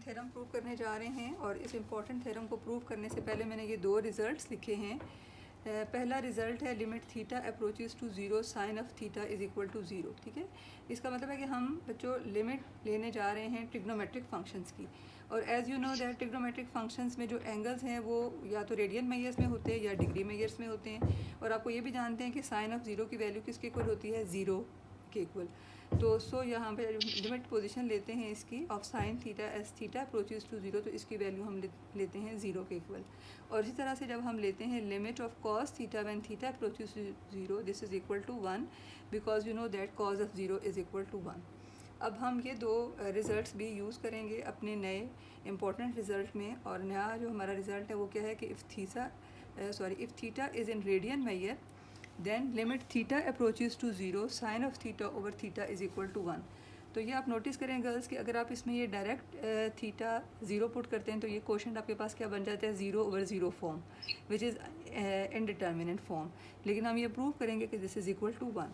Theorem prove करने जा रहे हैं और इस इम्पॉर्टेंट थ्योरम को प्रूव करने से पहले मैंने ये दो रिज़ल्ट्स लिखे हैं। पहला रिज़ल्ट है limit theta approaches to zero sine of theta is equal to zero. ठीक है, इसका मतलब है कि हम बच्चों लिमिट लेने जा रहे हैं ट्रिग्नोमेट्रिक फंक्शंस की। और as you know that trigonometric functions में जो एंगल्स हैं वो या तो रेडियन मेजर्स में होते हैं या डिग्री मेजर्स में होते हैं। और आपको ये भी जानते हैं कि साइन ऑफ ज़ीरो की वैल्यू किसके इक्वल होती है, ज़ीरो के इक्वल। तो यहाँ पे लिमिट पोजीशन लेते हैं इसकी of sine theta as theta approaches to zero, तो इसकी वैल्यू हम लेते हैं ज़ीरो के इक्वल। और इसी तरह से जब हम लेते हैं limit of cos theta when theta approaches to zero this is equal to 1 because you know that cos of zero is equal to 1। अब हम ये दो रिज़ल्ट्स भी यूज़ करेंगे अपने नए इम्पॉर्टेंट रिज़ल्ट में। और नया जो हमारा रिज़ल्ट है वो क्या है कि if theta is in radian measure then limit theta approaches to zero sine of theta over theta is equal to 1। तो ये आप नोटिस करें गर्ल्स कि अगर आप इसमें ये डायरेक्ट थीटा ज़ीरो पुट करते हैं तो ये क्वेश्चन आपके पास क्या बन जाता है, zero over zero form which is indeterminate form. लेकिन हम ये प्रूव करेंगे कि दिस इज़ इक्वल टू 1।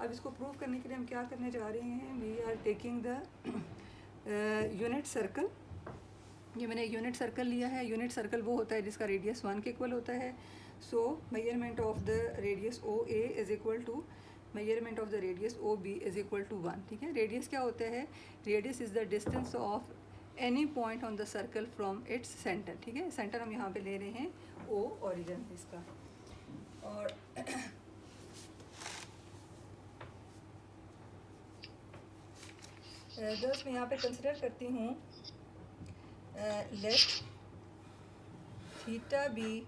अब इसको प्रूव करने के लिए हम क्या करने जा रहे हैं, we are taking the unit circle. ये मैंने यूनिट सर्कल लिया है। यूनिट सर्कल वो होता है जिसका रेडियस 1 के इक्वल होता है। So measurement of the radius O A is equal to measurement of the radius O B is equal to 1। ठीक है, रेडियस क्या होता है, radius is the distance of any point on the circle from its centre. ठीक है, centre हम यहाँ पे ले रहे हैं ओ, ओरिजिन इसका। और दोस्त मैं यहाँ पे कंसिडर करती हूँ let theta be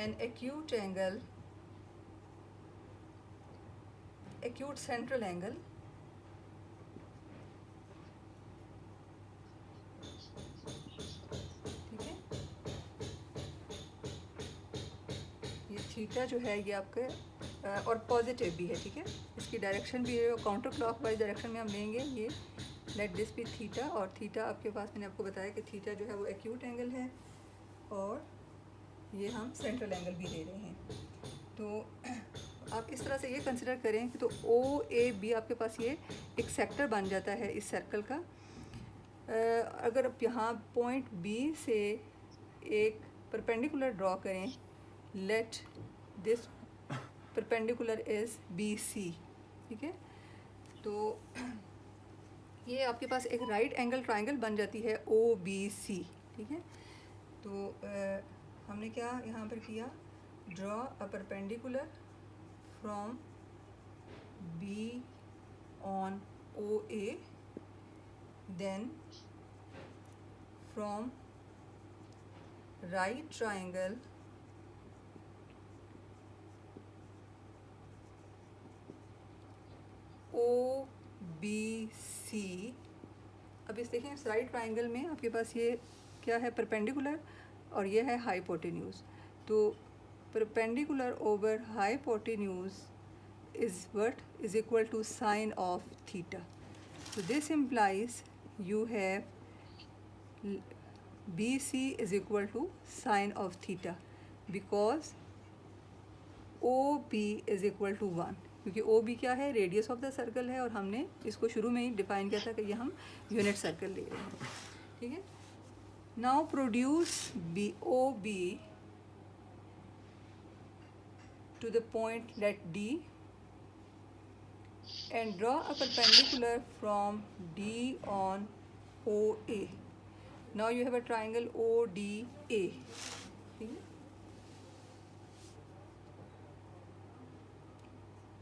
an acute angle, acute central angle ठीक है। ये थीटा जो है ये आपके और पॉजिटिव भी है। ठीक है, इसकी डायरेक्शन भी है काउंटर क्लॉकवाइज डायरेक्शन में हम लेंगे ये। लेट दिस बी थीटा, और थीटा आपके पास मैंने आपको बताया कि थीटा जो है वो एक्यूट एंगल है और ये हम सेंट्रल एंगल भी ले रहे हैं। तो आप इस तरह से ये कंसिडर करें कि तो ओ ए बी आपके पास ये एक सेक्टर बन जाता है इस सर्कल का। अगर आप यहाँ पॉइंट बी से एक परपेंडिकुलर ड्रॉ करें, let this perpendicular is B C. ठीक है, तो ये आपके पास एक राइट एंगल ट्राइंगल बन जाती है ओ बी सी। ठीक है, तो हमने क्या यहाँ पर किया, draw a perpendicular from B on O A, then from right triangle O B C. अब इस देखें इस राइट ट्राइंगल में आपके पास ये क्या है, परपेंडिकुलर, और ये है हाइपोटेन्यूज। तो perpendicular over hypotenuse is what is equal to sine of theta. तो this implies you have B C is equal to sine of theta because O B is equal to 1, क्योंकि ओ B क्या है, radius of the circle है और हमने इसको शुरू में ही डिफाइन किया था कि ये हम यूनिट सर्कल ले रहे हैं। ठीक है, now produce B O B to the point let D and draw a perpendicular from D on O A. Now you have a triangle O D A. ठीक है,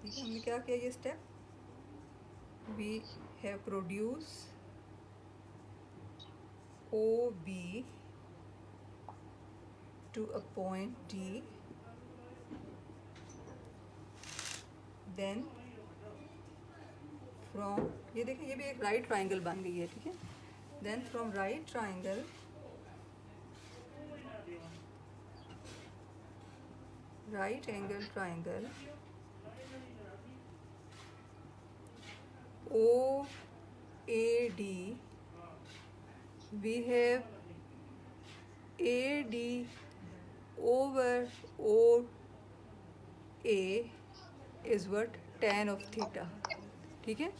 ठीक है, हमने क्या किया ये step, we have produce O B to a point D, then from, ये देखिए ये भी एक राइट ट्राइंगल बन गई है। ठीक है, then from right triangle right angle triangle O A D, we have AD over O A is what tan of theta। ठीक है,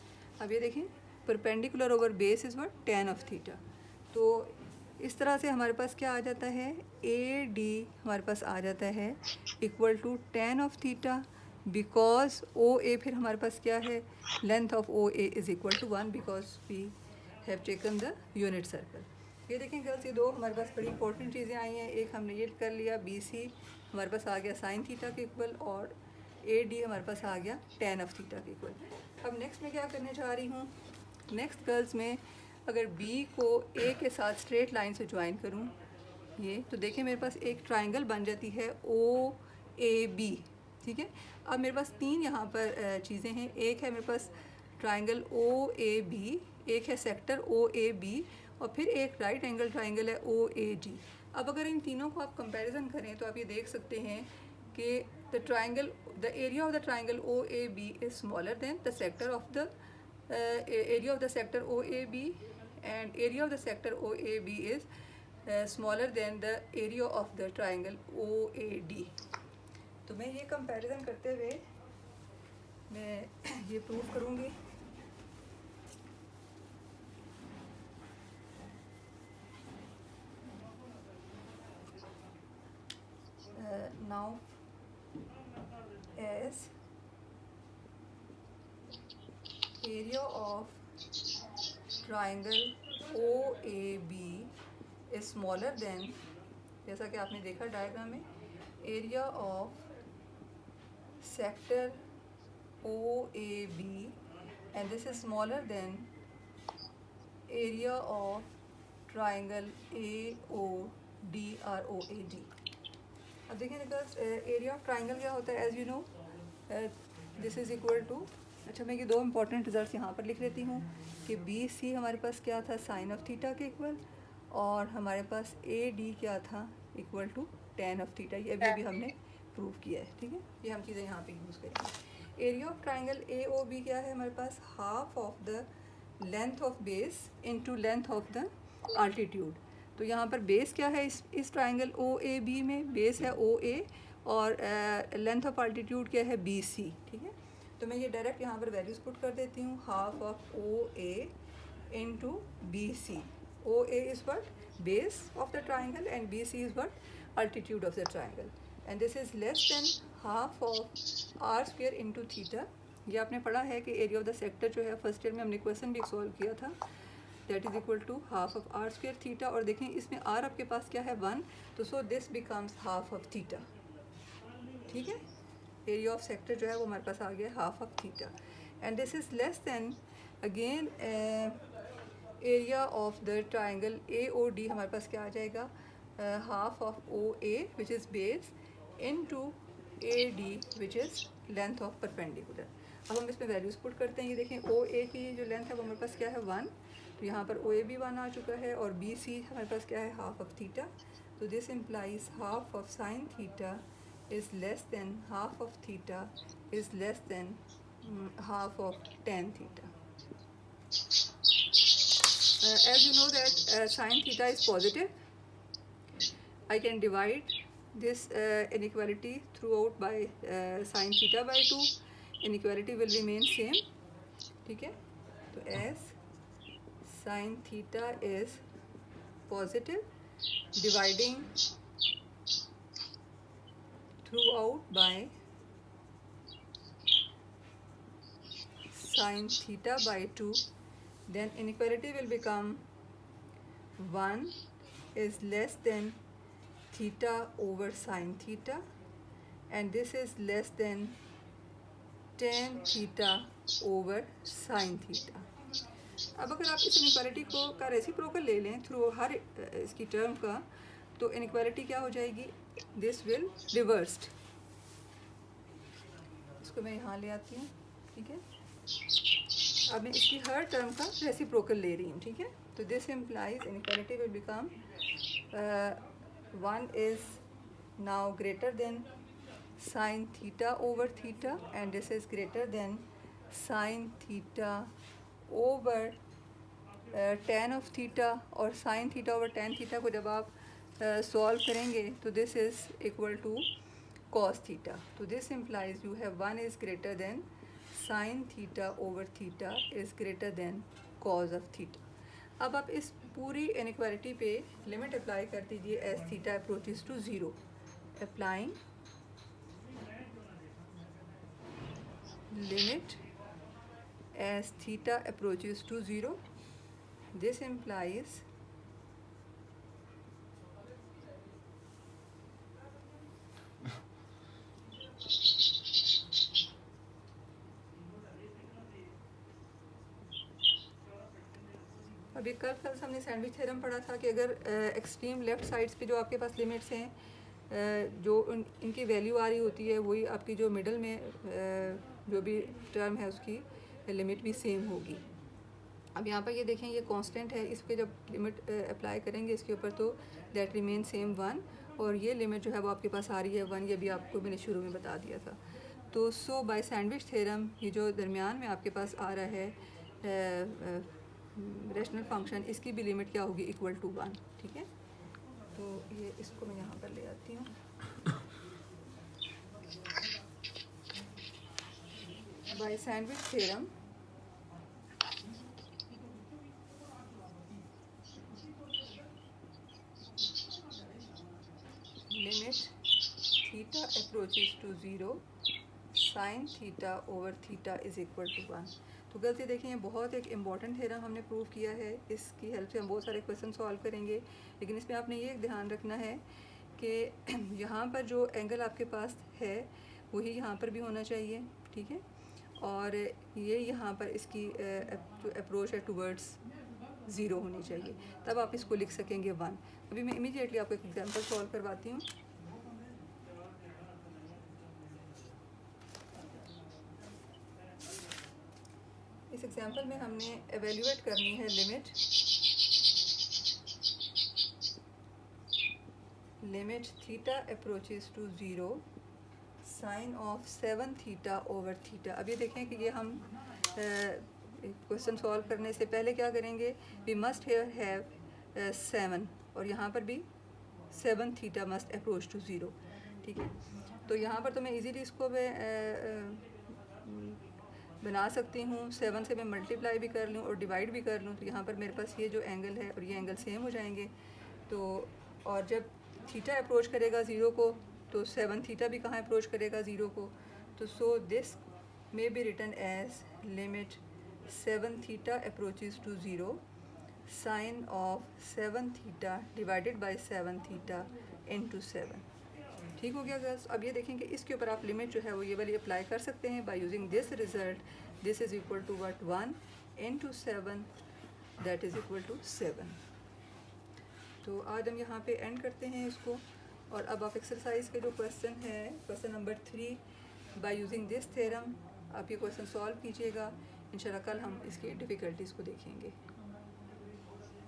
अब ये देखें perpendicular over base is what tan of theta. तो इस तरह से हमारे पास क्या आ जाता है, ए डी हमारे पास आ जाता है equal to tan of theta, because O A फिर हमारे पास क्या है, length of O A is equal to 1 because we have taken the unit circle. ये देखें गर्ल्स, ये दो हमारे पास बड़ी इंपॉर्टेंट चीज़ें आई हैं। एक हमने ये कर लिया, बी सी हमारे पास आ गया साइन थीटा के इक्वल, और ए डी हमारे पास आ गया tan ऑफ थीटा के इक्वल। अब नेक्स्ट में क्या करने जा रही हूँ, नेक्स्ट गर्ल्स में अगर बी को ए के साथ स्ट्रेट लाइन से ज्वाइन करूँ ये, तो देखें मेरे पास एक ट्राइंगल बन जाती है ओ ए बी। ठीक है, अब मेरे पास तीन यहाँ पर चीज़ें हैं। एक है मेरे पास ट्राइंगल ओ ए बी, एक है सेक्टर ओ ए बी, और फिर एक राइट एंगल ट्राइंगल है ओ ए डी। अब अगर इन तीनों को आप कंपैरिजन करें तो आप ये देख सकते हैं कि the area of the triangle O A B is smaller than the sector of the area of the sector OAB, and area of the sector OAB is smaller than the area of the triangle OAD। तो मैं ये comparison करते हुए मैं ये prove करूँगी। Now as area of triangle OAB is smaller than, जैसा कि आपने देखा डायग्राम में, area of sector OAB, and this is smaller than area of triangle AOD or OAD। अब देखिए निकल्स, एरिया ऑफ ट्राइंगल क्या होता है, as you know this is equal to, अच्छा मैं ये दो इंपॉर्टेंट रिजल्ट्स यहाँ पर लिख लेती हूँ कि बी सी हमारे पास क्या था, साइन ऑफ थीटा के इक्वल, और हमारे पास ए डी क्या था, equal to tan of theta. ये अभी हमने प्रूव किया है। ठीक है, ये हम चीज़ें यहाँ पे यूज़ करेंगे। Area of triangle A O B क्या है हमारे पास, half of the length of base into length of the altitude. तो यहाँ पर बेस क्या है इस ट्राइंगल ओ ए बी में, बेस है ओ ए, और लेंथ ऑफ आल्टीट्यूड क्या है, बी सी। ठीक है, तो मैं ये डायरेक्ट यहाँ पर वैल्यूज़ पुट कर देती हूँ, half of O A into B C. O A is what, base of the triangle, and B C is what, altitude of the triangle, and this is less than half of r square into theta. ये आपने पढ़ा है कि area of the sector जो है first year में हमने question भी सॉल्व किया था, that is equal to half of r square theta. और देखें इसमें आर आपके पास क्या है, 1, तो so this becomes half of theta. ठीक है, एरिया ऑफ सेक्टर जो है वो हमारे पास आ गया half of theta, and this is less than again area of the triangle A O D. हमारे पास क्या आ जाएगा, half of O A which is base into A D which is length of perpendicular. अब हम इसमें values put करते हैं। ये देखें ओ ए की जो लेंथ है वो हमारे पास क्या है, 1, तो यहाँ पर ओ ए भी 1 आ चुका है, और बी सी हमारे पास क्या है, हाफ ऑफ थीटा। तो this implies half of sine theta is less than half of theta is less than half of tan theta. As you know that sin theta is positive, I can divide this inequality throughout by sin theta by 2. Inequality will remain same. ठीक है, तो as sin theta is positive, dividing throughout by sin theta by 2, then inequality will become 1 is less than theta over sin theta, and this is less than tan theta over sin theta। अब अगर आप इस inequality को का reciprocal ले लें through हर इसकी term का, तो इनइक्वालिटी क्या हो जाएगी, दिस विल रिवर्स्ड। इसको मैं यहाँ ले आती हूँ। ठीक है, अब मैं इसकी हर टर्म का रेसिप्रोकल ले रही हूँ। ठीक है, तो this implies inequality will become 1 is now greater than sine theta over theta, and this is greater than sine theta over tan of theta, और sine theta over tan theta को जब आप सॉल्व करेंगे तो this is equal to cos theta. तो this implies you have 1 is greater than sine theta over theta is greater than cos of theta. अब आप इस पूरी इनइक्वालिटी पे लिमिट अप्लाई कर दीजिए as theta approaches to zero. Applying limit as theta approaches to 0, this implies अभी कल हमने सैंडविच थ्योरम पढ़ा था कि अगर एक्सट्रीम लेफ़्ट साइड्स पे जो आपके पास लिमिट्स हैं जो इनकी वैल्यू आ रही होती है वही आपकी जो मिडल में जो भी टर्म है उसकी लिमिट भी सेम होगी। अब यहाँ पर ये देखें ये कांस्टेंट है, इस पर जब लिमिट अप्लाई करेंगे इसके ऊपर तो दैट रिमेन सेम 1, और ये लिमिट जो है वो आपके पास आ रही है 1, ये भी आपको मैंने शुरू में बता दिया था। तो सो बाय सैंडविच थ्योरम ये जो दरमियान में आपके पास आ रहा है रेशनल फंक्शन, इसकी भी लिमिट क्या होगी इक्वल टू 1। ठीक है, तो ये इसको मैं यहाँ पर ले आती हूँ। By sandwich theorem limit theta approaches to 0 sine theta over theta is equal to 1। तो गलती देखें ये बहुत एक इम्पॉर्टेंट थ्योरम हमने प्रूव किया है, इसकी हेल्प से हम बहुत सारे क्वेश्चन सॉल्व करेंगे। लेकिन इसमें आपने ये ध्यान रखना है कि यहाँ पर जो एंगल आपके पास है वही यहाँ पर भी होना चाहिए। ठीक है, और ये यहाँ पर इसकी जो अप्रोच है टूवर्ड्स 0 होनी चाहिए, तब आप इसको लिख सकेंगे 1। अभी मैं इमीडिएटली आपको एक एग्जांपल सॉल्व करवाती हूँ। इस एग्जांपल में हमने एवेल्यूएट करनी है limit theta approaches to 0 sine of 7 theta over theta. अब ये देखें कि ये हम क्वेश्चन सॉल्व करने से पहले क्या करेंगे, वी मस्ट हियर हैव 7 और यहाँ पर भी 7 थीटा मस्ट अप्रोच टू 0। ठीक है, तो यहाँ पर तो मैं इजीली इसको बना सकती हूँ, 7 से मैं मल्टीप्लाई भी कर लूँ और डिवाइड भी कर लूँ, तो यहाँ पर मेरे पास ये जो एंगल है और ये एंगल सेम हो जाएंगे। तो और जब थीटा अप्रोच करेगा 0 को तो 7 थीटा भी कहाँ अप्रोच करेगा 0 को, तो so this may be written as limit 7 theta approaches to 0 sine of 7 theta divided by 7 theta into 7। ठीक हो गया गर्ल्स। अब ये देखें कि इसके ऊपर आप लिमिट जो है वो ये वाली अप्लाई कर सकते हैं by using this result, this is equal to what 1 into 7 that is equal to 7। तो आज हम यहाँ पे एंड करते हैं इसको, और अब आप एक्सरसाइज के जो क्वेश्चन है question number 3 bye using this theorem आप ये क्वेश्चन सॉल्व कीजिएगा। इंशाल्लाह कल हम इसकी डिफ़िकल्टीज़ को देखेंगे।